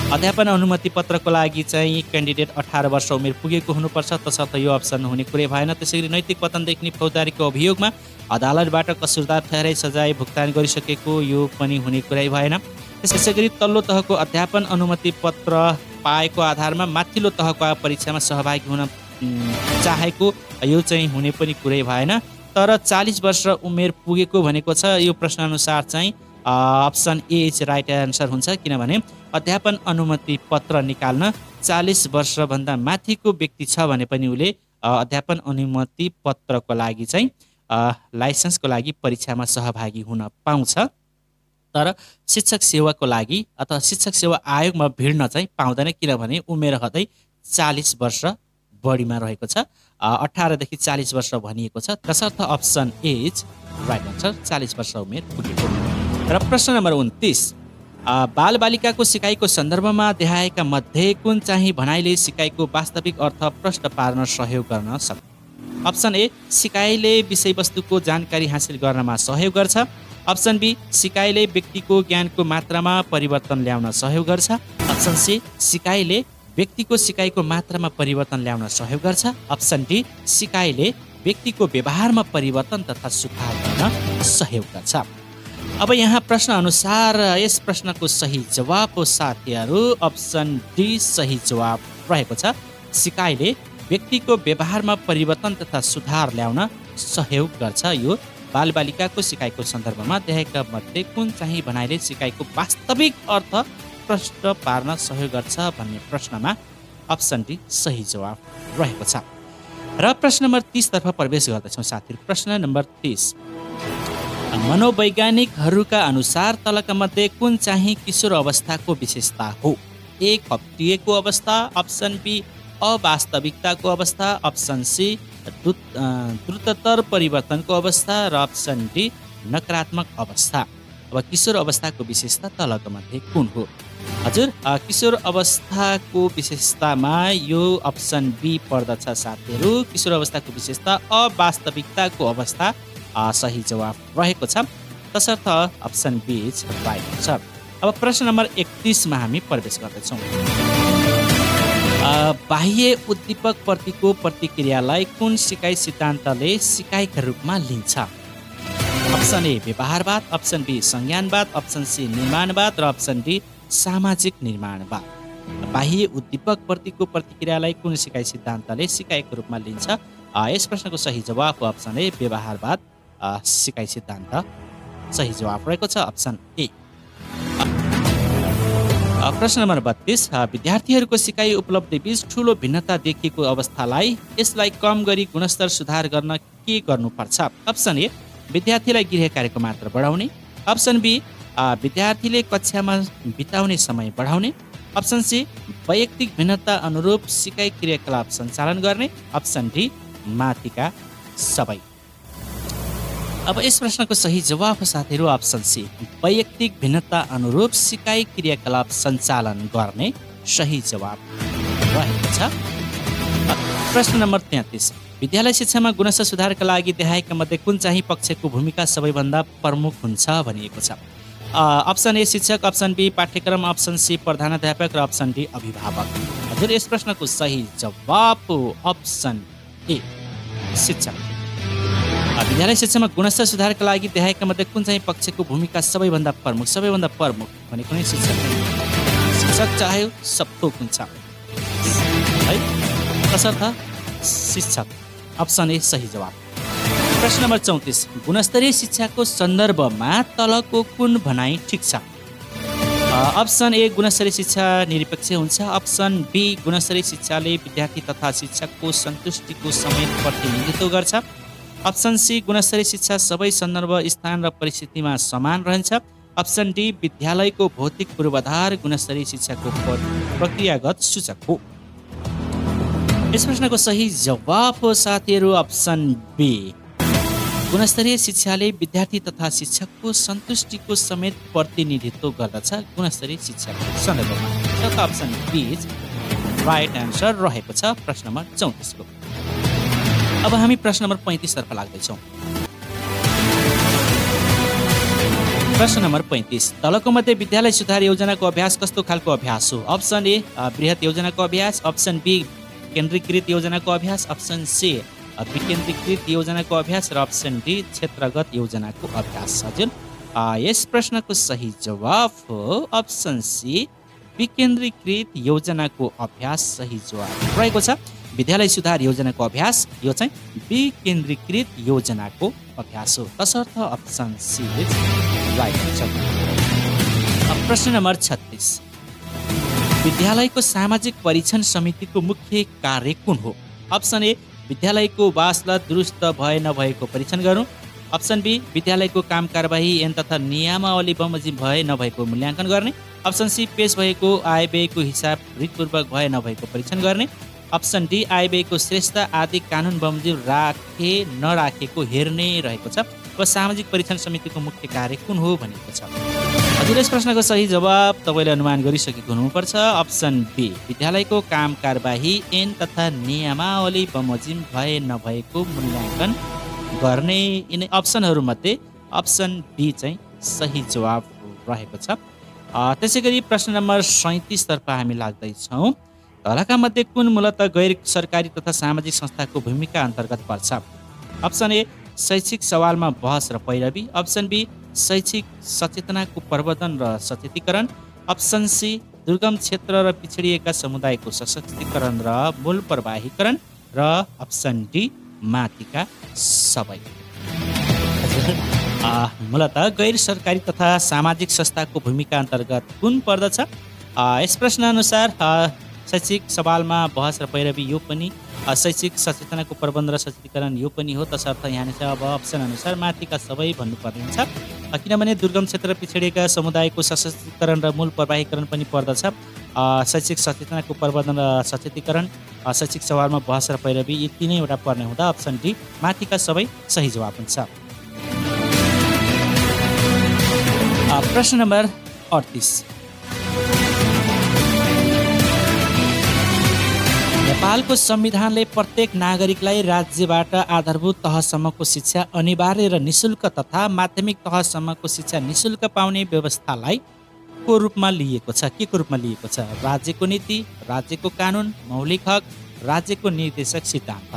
अध्यापन अनुमति पत्रको लागि चाहिँ क्यान्डिडेट 18 वर्ष उमेर पुगेको हुनुपर्छ, तसर्थ यो अप्सन हुने कुरै भएन। त्यसैगरी नैतिक पतनदेखि फौजदारीको अभियोगमा अदालतबाट कसुरदार ठहराई सजाय भुक्तान गरिसकेको, यो पनि हुने कुरै भएन। त्यसैगरी तल्लो तहको अध्यापन अनुमति पत्र पाएको आधारमा माथिल्लो तहको परीक्षामा सहभागी हुन चाहेको, यो चाहिँ हुने पनि कुरै भएन। तर 40 वर्ष उमेर पुगेको भनेको छ, यो प्रश्नअनुसार चाहिँ option A is right answer हुन्छ, किनभने अध्यापन अनुमति पत्र निकाल्न 40 वर्षभन्दा माथिको व्यक्ति छ भने पनि उसले अध्यापन अनुमति पत्रको लागि चाहिँ लाइसेन्सको लागि परीक्षामा सहभागी हुन पाउँछ। तर शिक्षक सेवाको लागि अथवा शिक्षक सेवा आयोगमा भिड्न चाहिँ पाउँदैन, किनभने उमेर हदै 40 वर्ष बढीमा रहेको छ। 18 देखि 40 वर्ष भनिएको छ, तसर्थ option A is right answer, 40 वर्ष उमेर पुगेको। र प्रश्न नम्बर 29, बालबालिकाको सिकाइको सन्दर्भमा देखाएका मध्ये कुन चाहिँ भनाइले सिकाइको वास्तविक अर्थ प्रश्न पार्न सहयोग गर्न सक्छ? अप्सन ए, सिकाइले विषयवस्तुको जानकारी हासिल गर्नमा सहयोग गर्छ। अप्सन बी, सिकाइले व्यक्तिको ज्ञानको मात्रामा परिवर्तन ल्याउन सहयोग गर्छ। अप्सन सी, सिकाइले व्यक्तिको सिकाइको मात्रामा परिवर्तन ल्याउन सहयोग गर्छ। अप्सन डी, सिकाइले व्यक्तिको व्यवहारमा परिवर्तन तथा सुधार गर्न सहयोग गर्छ। अब यहाँ प्रश्न अनुसार यस प्रश्नको सही जवाब हो साथीहरू अप्सन डी सही जवाब रहेको छ। सिकाइले व्यक्तिको व्यवहारमा परिवर्तन तथा सुधार ल्याउन सहयोग गर्छ। यो बालबालिकाको सिकाइको सन्दर्भमा देखाएका मध्ये कुन चाहिँ भनाइले सिकाइको वास्तविक अर्थ प्रश्न पार्न सहयोग गर्छ भन्ने प्रश्नमा अप्सन डी सही जवाब रहेको छ। र प्रश्न नम्बर 30 तर्फ प्रवेश गर्दछौँ साथीहरू। प्रश्न नम्बर 30, मनोवैज्ञानिकहरूका अनुसार तलका मध्ये कुन चाहिँ किशोर अवस्थाको विशेषता हो? ए, खप्टिएको अवस्था। अप्सन बी, अवास्तविकताको अवस्था। अप्सन सी, द्रुततर परिवर्तनको अवस्था। र अप्सन डी, नकारात्मक अवस्था। अब किशोर अवस्थाको विशेषता तलका मध्ये कुन हो? हजुर, किशोर अवस्थाको विशेषतामा यो अप्सन बी पर्दछ साथीहरू। किशोर अवस्थाको विशेषता अवास्तविकताको अवस्था सही जवाब रहेको छ, तसर्थ option B is right answer. अब प्रश्न नम्बर 31 मा हामी प्रवेश गर्दैछौँ। बाह्य उद्दीपक प्रतिको प्रतिक्रियालाई कुन सिकाइ सिद्धान्तले सिकाइका रूपमा लिन्छ? अप्सन ए, व्यवहारवाद। अप्सन बी, संज्ञानवाद। अप्सन सी, निर्माणवाद। र अप्सन डी, सामाजिक निर्माणवाद। बाह्य उद्दीपक प्रतिको प्रतिक्रियालाई कुन सिकाइ सिद्धान्तले सिकाइको रूपमा लिन्छ? यस प्रश्नको सही जवाब हो अप्सन ए, व्यवहारवाद सिकाइ सिद्धान्त सही जवाब रहेको छ, अप्सन ए। प्रश्न नम्बर 32, विद्यार्थीहरूको सिकाइ उपलब्धि बीच ठुलो भिन्नता देखिएको अवस्थालाई यसलाई कम गरी गुणस्तर सुधार गर्न के गर्नुपर्छ? अप्सन ए, विद्यार्थीलाई गृह कार्यको मात्रा बढाउने। अप्सन बी, विद्यार्थीले कक्षामा बिताउने समय बढाउने। अप्सन सी, वैयक्तिक भिन्नता अनुरूप सिकाइ क्रियाकलाप सञ्चालन गर्ने। अप्सन डी, माथिका सबै। अब यस प्रश्नको सही जवाब हो साथीहरू अप्सन सी, वैयक्तिक भिन्नता अनुरूप सिकाइ क्रियाकलाप सञ्चालन गर्ने सही जवाब रहेको छ। प्रश्न नम्बर 33, विद्यालय शिक्षामा गुणस्तर सुधारका लागि देखाएका मध्ये कुन चाहिँ पक्षको भूमिका सबैभन्दा प्रमुख हुन्छ भनिएको छ? अप्सन ए, शिक्षक। अप्सन बी, पाठ्यक्रम। अप्सन सी, प्रधानाध्यापक। र अप्सन डी, अभिभावक। हजुर, यस प्रश्नको सही जवाब हो अप्सन ए, शिक्षक। विद्यालय शिक्षामा गुणस्तर सुधारका लागि देखाएका मध्ये कुन चाहिँ पक्षको भूमिका सबैभन्दा प्रमुख? सबैभन्दा प्रमुख भनेको नै शिक्षक नै। शिक्षक चाहे सबथोक हुन्छ है, तसर्थ शिक्षक अप्सन ए सही जवाब। प्रश्न नम्बर 34, गुणस्तरीय शिक्षाको सन्दर्भमा तलको कुन भनाइ ठिक छ? अप्सन ए, गुणस्तरीय शिक्षा निरपेक्ष हुन्छ। अप्सन बी, गुणस्तरीय शिक्षाले विद्यार्थी तथा शिक्षकको सन्तुष्टिको समेत प्रतिनिधित्व गर्छ। अप्सन सी, गुणस्तरीय शिक्षा सबै सन्दर्भ, स्थान र परिस्थितिमा समान रहन्छ। अप्सन डी, विद्यालयको भौतिक पूर्वाधार गुणस्तरीय शिक्षाको प्रक्रियागत सूचक हो। यस प्रश्नको सही जवाफ हो साथीहरू अप्सन बी। गुणस्तरीय शिक्षाले विद्यार्थी तथा शिक्षकको सन्तुष्टिको समेत प्रतिनिधित्व गर्दछ गुणस्तरीय शिक्षाको सन्दर्भमा। त अप्सन बी राइट एन्सर रहेको छ प्रश्न नम्बर 34 को। अब हामी प्रश्न नम्बर 35 तर्फ लाग्दैछौँ। प्रश्न नम्बर 35 तलको मध्ये विद्यालय सुधार योजनाको अभ्यास कस्तो खालको अभ्यास हो? अप्सन ए बृहत योजनाको अभ्यास, अप्सन बी केन्द्रीकृत योजनाको अभ्यास, अप्सन सी विकेन्द्रीकृत योजनाको अभ्यास र अप्सन डी क्षेत्रगत योजनाको अभ्यास। हजुर यस प्रश्नको सही जवाफ हो अप्सन सी विकेन्द्रीकृत योजनाको अभ्यास सही जवाफ रहेको छ। विद्यालय सुधार योजनाको अभ्यास यो चाहिँ विकेन्द्रीकृत योजनाको अभ्यास हो, तसर्थ अप्सन सी राइट छ। प्रश्न नम्बर 36 विद्यालयको सामाजिक परीक्षण समितिको मुख्य कार्य कुन हो? अप्सन ए विद्यालयको वासला दुरुस्त भए नभएको परीक्षण गर्नु, अप्सन बी विद्यालयको काम कारबाही ऐन तथा नियमावली बमोजिम भए नभएको मूल्याङ्कन गर्ने, अप्सन सी पेश भएको आय व्ययको हिसाब रितपूर्वक भए नभएको परीक्षण गर्ने, अप्सन डी आय व्ययको श्रेष्ठ आदि कानुन बमोजिम राखे नराखेको हेर्ने रहेको छ। अब सामाजिक परीक्षण समितिको मुख्य कार्य कुन हो भनेको छ। हजुर यस प्रश्नको सही जवाब तपाईँले अनुमान गरिसकेको हुनुपर्छ अप्सन बी विद्यालयको काम कारबाही ऐन तथा नियमावली बमोजिम भए नभएको मूल्याङ्कन गर्ने। यिनै अप्सनहरूमध्ये अप्सन बी चाहिँ सही जवाब रहेको छ। त्यसै गरी प्रश्न नम्बर 37 तर्फ हामी लाग्दैछौँ। तलका मध्ये कुन मूलतः गैर सरकारी तथा सामाजिक संस्थाको भूमिका अन्तर्गत पर्छ? अप्सन ए शैक्षिक सवालमा बहस र पैरवी, अप्सन बी शैक्षिक सचेतनाको प्रवर्धन र सचेतीकरण, अप्सन सी दुर्गम क्षेत्र र पिछडिएका समुदायको सशक्तिकरण र मूल प्रवाहीकरण र अप्सन डी माथिका सबै। मूलतः गैर सरकारी तथा सामाजिक संस्थाको भूमिका अन्तर्गत कुन पर्दछ? यस प्रश्नअनुसार शैक्षिक सवालमा बहस र पैरवी यो पनि, शैक्षिक सचेतनाको प्रबन्ध र सचेतीकरण यो पनि हो, तसर्थ यहाँ चाहिँ अब अप्सन अनुसार माथिका सबै भन्नुपर्ने हुन्छ। किनभने दुर्गम क्षेत्र पिछडिएका समुदायको सशक्तिकरण र मूल प्रवाहीकरण पनि पर्दछ। शैक्षिक सचेतनाको प्रबन्धन र सचेतीकरण, शैक्षिक सवालमा बहस र पैरवी यी तीनैवटा पर्ने हुँदा अप्सन डी माथिका सबै सही जवाब हुन्छ। प्रश्न नम्बर 38 नेपालको संविधानले प्रत्येक नागरिकलाई राज्यबाट आधारभूत तहसम्मको शिक्षा अनिवार्य र निशुल्क तथा माध्यमिक तहसम्मको शिक्षा निशुल्क पाउने व्यवस्थालाई को रूपमा लिएको छ? के को रूपमा लिएको छ? राज्यको नीति, राज्यको कानुन, मौलिक हक, राज्यको निर्देशक सिद्धान्त।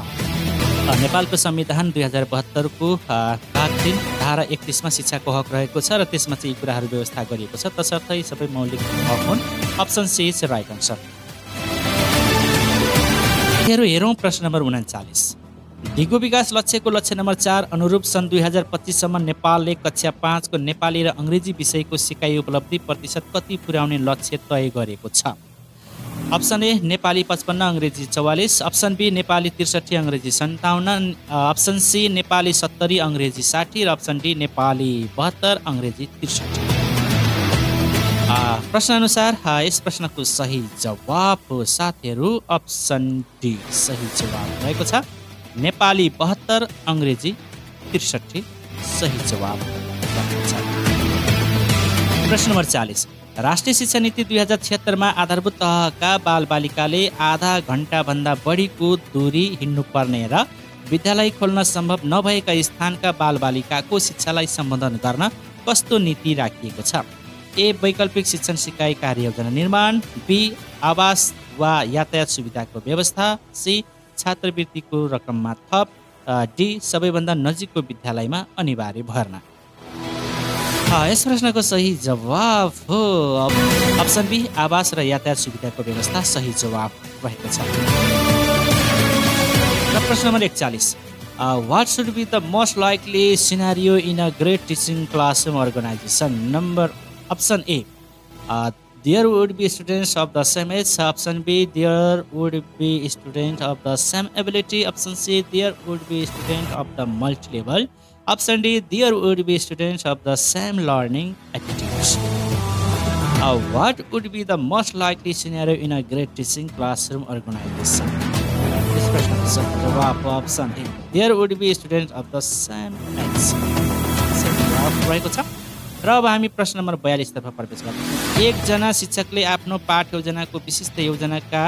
नेपालको संविधान 2072 को भाग 3 धारा 31 मा शिक्षाको हक रहेको छ र त्यसमा चाहिँ यी कुराहरू व्यवस्था गरिएको छ, तसर्थ यी सबै मौलिक हक हुन्। Option C is right answer. हेरौँ प्रश्न नम्बर 39 दिगो विकास लक्ष्यको लक्ष्य नम्बर 4 अनुरूप सन् 2025 सम्म नेपालले कक्षा 5 को नेपाली र अङ्ग्रेजी विषयको सिकाइ उपलब्धि प्रतिशत कति पुर्याउने लक्ष्य तय गरेको छ? अप्सन ए नेपाली 55, अङ्ग्रेजी 44, अप्सन बी नेपाली 63, अङ्ग्रेजी 57, अप्सन सी नेपाली 70, अङ्ग्रेजी 60 र अप्सन डी नेपाली 72, अङ्ग्रेजी 63। प्रश्न अनुसार यस प्रश्नको सही जवाब हो साथीहरू अप्सन डी सही जवाब रहेको छ। नेपाली 72, अङ्ग्रेजी 63 सही जवाब रहेको छ। प्रश्न नम्बर 40 राष्ट्रिय शिक्षा नीति 2076 मा आधारभूत तहका बालबालिकाले आधा घण्टाभन्दा बढीको दूरी हिँड्नुपर्ने र विद्यालय खोल्न सम्भव नभएका स्थानका बालबालिकाको शिक्षालाई सम्बोधन गर्न कस्तो नीति राखिएको छ? ए वैकल्पिक शिक्षण सिकाइ कार्ययोजना निर्माण, बी आवास वा यातायात सुविधाको व्यवस्था, सी छात्रवृत्तिको रकममा थप, डी सबैभन्दा नजिकको विद्यालयमा अनिवार्य भर्ना। यस प्रश्नको सही जवाब हो अप्सन बी आवास र यातायात सुविधाको व्यवस्था सही जवाब रहेको छ। प्रश्न number 41 what should be the most likely scenario in a great teaching classroom organisation? Number option A there would be students of the same age, option B there would be student of the same ability, option C there would be student of the multi level, Option D, there would be students of the same learning attitudes. What would be the most likely scenario in a great teaching classroom organization? यस प्रश्नको सही जवाफ option A there would be student of the same age सही जवाफ रहेको छ। र अब हामी प्रश्न नम्बर 42 तर्फ प्रवेश गर्छौँ। एकजना शिक्षकले आफ्नो पाठ योजनाको विशिष्ट योजनाका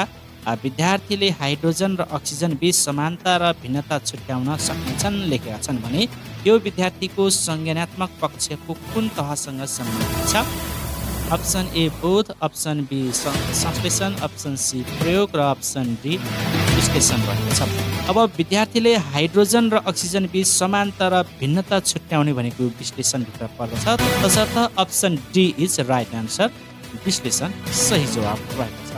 विद्यार्थीले हाइड्रोजन र अक्सिजन बीच समानता र भिन्नता छुट्याउन सक्नेछन् लेखेका छन् भने यो विद्यार्थीको संज्ञानात्मक पक्षको कुन तहसँग सम्बन्धित छ? अप्सन ए बोध, अप्सन बी संश्लेषण, अप्सन सी प्रयोग र अप्सन डी विश्लेषण रहेको छ। अब विद्यार्थीले हाइड्रोजन र अक्सिजन बीच समानता र भिन्नता छुट्याउने भनेको विश्लेषणभित्र पर्दछ, तसर्थ option D is right answer, विश्लेषण सही जवाफ रहेको छ।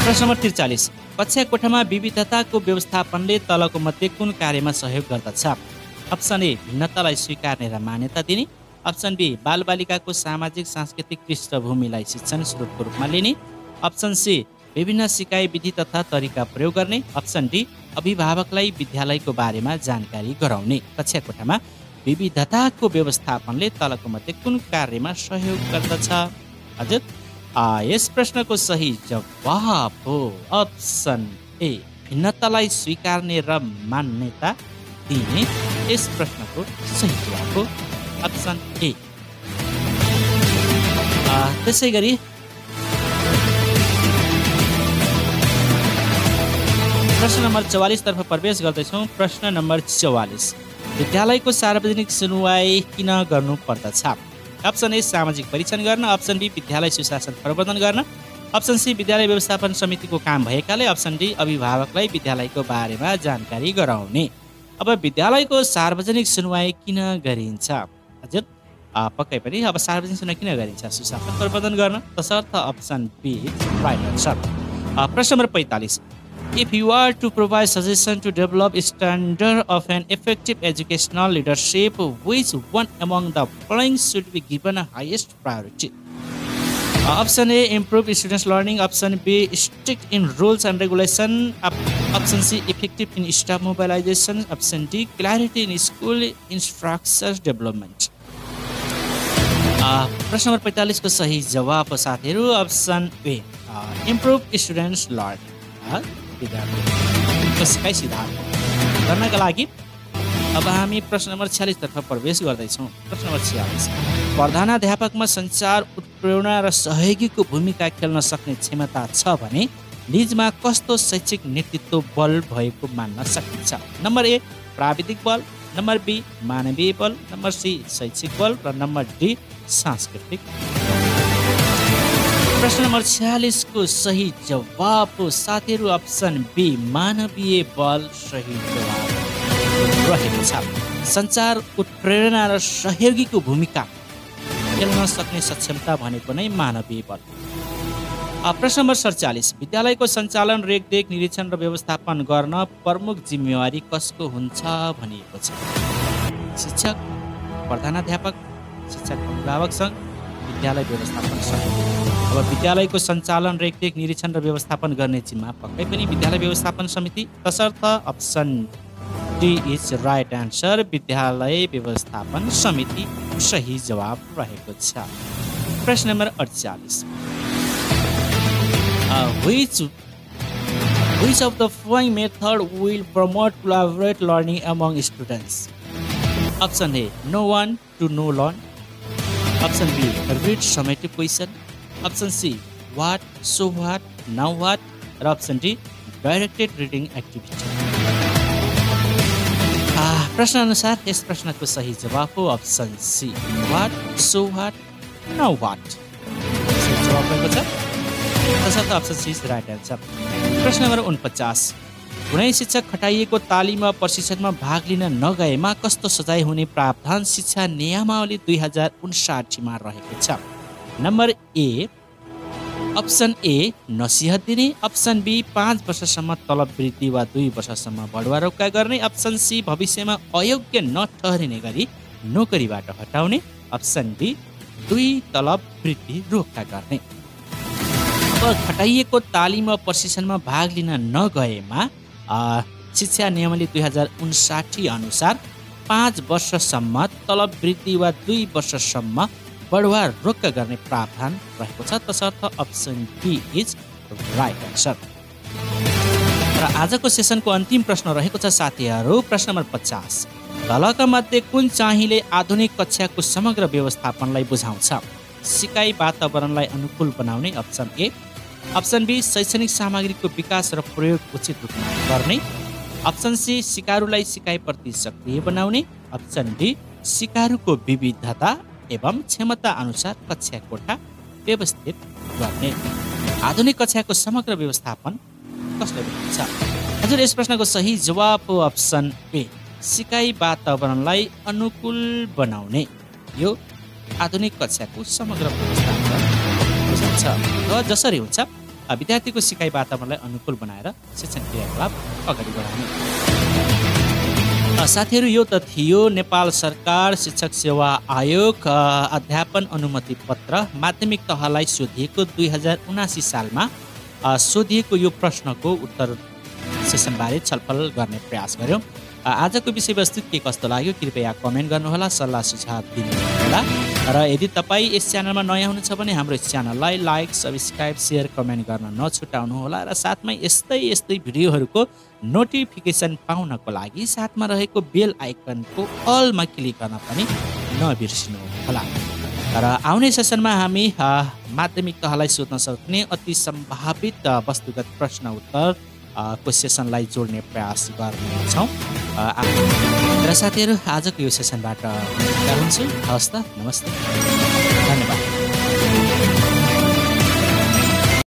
प्रश्न नम्बर 43 कक्षा कोठामा विविधताको व्यवस्थापनले तलको मध्ये कुन कार्यमा सहयोग गर्दछ? अप्सन ए भिन्नतालाई स्वीकार्ने र मान्यता दिने, अप्सन बी बालबालिकाको सामाजिक सांस्कृतिक पृष्ठभूमिलाई शिक्षण स्रोतको रूपमा लिने, अप्सन सी विभिन्न सिकाइ विधि तथा तरिका प्रयोग गर्ने, अप्सन डी अभिभावकलाई विद्यालयको बारेमा जानकारी गराउने। कक्षा कोठामा विविधताको व्यवस्थापनले तलको मध्ये कुन कार्यमा सहयोग गर्दछ? हजुर यस प्रश्नको सही जवाफ हो अप्सन ए भिन्नतालाई स्वीकार्ने र मान्यता दिने। यस प्रश्नको सही जवाफ हो अप्सन ए। त्यसै गरी प्रश्न नम्बर 44 तर्फ प्रवेश गर्दैछौँ। प्रश्न नम्बर 44 विद्यालयको सार्वजनिक सुनवाई किन गर्नु पर्दछ? अप्सन ए सामाजिक परीक्षण गर्न, अप्सन बी विद्यालय सुशासन प्रवर्धन गर्न, अप्सन सी विद्यालय व्यवस्थापन समितिको काम भएकाले, अप्सन डी अभिभावकलाई विद्यालयको बारेमा जानकारी गराउने। अब विद्यालयको सार्वजनिक सुनवाई किन गरिन्छ? हजुर पक्कै पनि अब सार्वजनिक सुनवाई किन गरिन्छ? सुशासन प्रवर्धन गर्न, तसर्थ अप्सन बी राइट आन्सर। प्रश्न number 45 If you are to provide suggestion to develop standard of an effective educational leadership, which one among the following should be given highest priority? Option A improve students learning, option B strict in rules and regulation, option C effective in staff mobilization, option D clarity in school infrastructure development. प्रश्न number 45 को सही जवाफ साथीहरू option ए improve students learning विद्यार्थीको सिकाइ सुधार गर्नका लागि। अब हामी प्रश्न नम्बर 46 तर्फ प्रवेश गर्दैछौँ। प्रश्न नम्बर 46 प्रधानाध्यापकमा सञ्चार उत्प्रेरणा र सहयोगीको भूमिका खेल्न सक्ने क्षमता छ भने निजमा कस्तो शैक्षिक नेतृत्व बल भएको मान्न सकिन्छ? नम्बर ए प्राविधिक बल, नम्बर बी मानवीय बल, नम्बर सी शैक्षिक बल र नम्बर डी सांस्कृतिक। प्रश्न नम्बर 46 को सही जवाब हो साथीहरू अप्सन बी मानवीय बल सही जवाब रहेको छ। सञ्चार उत्प्रेरणा र सहयोगीको भूमिका खेल्न सक्ने सक्षमता भनेको नै मानवीय बल। प्रश्न नम्बर 47 विद्यालयको सञ्चालन रेखदेख निरीक्षण र व्यवस्थापन गर्न प्रमुख जिम्मेवारी कसको हुन्छ भनिएको छ? शिक्षक, प्रधानाध्यापक, शिक्षक अभिभावक सङ्घ, विद्यालय व्यवस्थापन समिति। अब विद्यालयको सञ्चालन रेखदेख निरीक्षण र व्यवस्थापन गर्ने जिम्मा पक्कै पनि विद्यालय व्यवस्थापन समिति, तसर्थ option D is right answer, विद्यालय व्यवस्थापन समिति सही जवाब रहेको छ। प्रश्न number 48 which of the following method will promote collaborate learning among students? Option A no one to no learn, option B read summative question, option C what, so what, now what, or option D directed reading activity. प्रश्न अनुसार यस प्रश्नको सही जवाब हो option C what, so what, now what। सही जवाब रहेको छ, तसर्थ option C is right answer. प्रश्न नम्बर 49 कुनै शिक्षक खटाइएको तालिम वा प्रशिक्षणमा भाग लिन नगएमा कस्तो सजाय हुने प्रावधान शिक्षा नियमावली 2059 मा रहेको छ? नम्बर ए अप्सन ए नसिहत दिने, अप्सन बी 5 वर्षसम्म तलब वृद्धि वा 2 वर्षसम्म बढुवा रोक्का गर्ने, अप्सन सी भविष्यमा अयोग्य नठहरिने गरी नोकरीबाट हटाउने, अप्सन बी 2 तलब वृद्धि रोक्का गर्ने। खटाइएको तालिम वा प्रशिक्षणमा भाग लिन नगएमा शिक्षा नियमावली 2059 अनुसार 5 वर्षसम्म तलब वृद्धि वा 2 वर्षसम्म बढुवा रोक्का गर्ने प्रावधान रहेको छ, तसर्थ option B is right answer. र आजको सेसनको अन्तिम प्रश्न रहेको छ साथीहरू, प्रश्न नम्बर 50। तलका मध्ये कुन चाहिँले आधुनिक कक्षाको समग्र व्यवस्थापनलाई बुझाउँछ? सिकाइ वातावरणलाई अनुकूल बनाउने, अप्सन ए। अप्सन बी, शैक्षणिक सामग्रीको विकास र प्रयोग उचित रूपमा गर्ने। अप्सन सी, सिकारुलाई सिकाइप्रति सक्रिय बनाउने। अप्सन डी, सिकारुको विविधता एवं क्षमता अनुसार कक्षा कोठा व्यवस्थित गर्ने। आधुनिक कक्षाको समग्र व्यवस्थापन कसले बुझाउँछ? हजुर, यस प्रश्नको सही जवाब हो अप्सन ए, सिकाइ वातावरणलाई अनुकूल बनाउने। यो आधुनिक कक्षाको समग्र व्यवस्थापन बुझाउँछ। र जसरी हुन्छ विद्यार्थीको सिकाइ वातावरणलाई अनुकूल बनाएर शिक्षण क्रियाकलाप अगाडि बढाउने। साथीहरू, यो त थियो नेपाल सरकार शिक्षक सेवा आयोग अध्यापन अनुमति पत्र माध्यमिक तहलाई सोधिएको 2079 सालमा सोधिएको यो प्रश्नको उत्तर सेसनबारे छलफल गर्ने प्रयास गऱ्यौँ। आजको विषयवस्तु के कस्तो लाग्यो कृपया कमेन्ट गर्नुहोला, सल्लाह सुझाव दिनुहोला। र यदि तपाईँ यस च्यानलमा नयाँ हुनुहुन्छ भने हाम्रो यस च्यानललाई लाइक, सब्सक्राइब, सेयर, कमेन्ट गर्न नछुटाउनुहोला। र साथमै यस्तै भिडियोहरूको नोटिफिकेसन पाउनको लागि साथमा रहेको बेल आइकनको अलमा क्लिक गर्न पनि नबिर्सिनुहोला। र आउने सेसनमा हामी माध्यमिक तहलाई सोध्न सक्ने अति सम्भावित वस्तुगत प्रश्न उत्तर को सेसनलाई जोड्ने प्रयास गर्नेछौँ। र साथीहरू, आजको यो सेसनबाट बिदा हुन्छु। हवस् त, नमस्ते, धन्यवाद।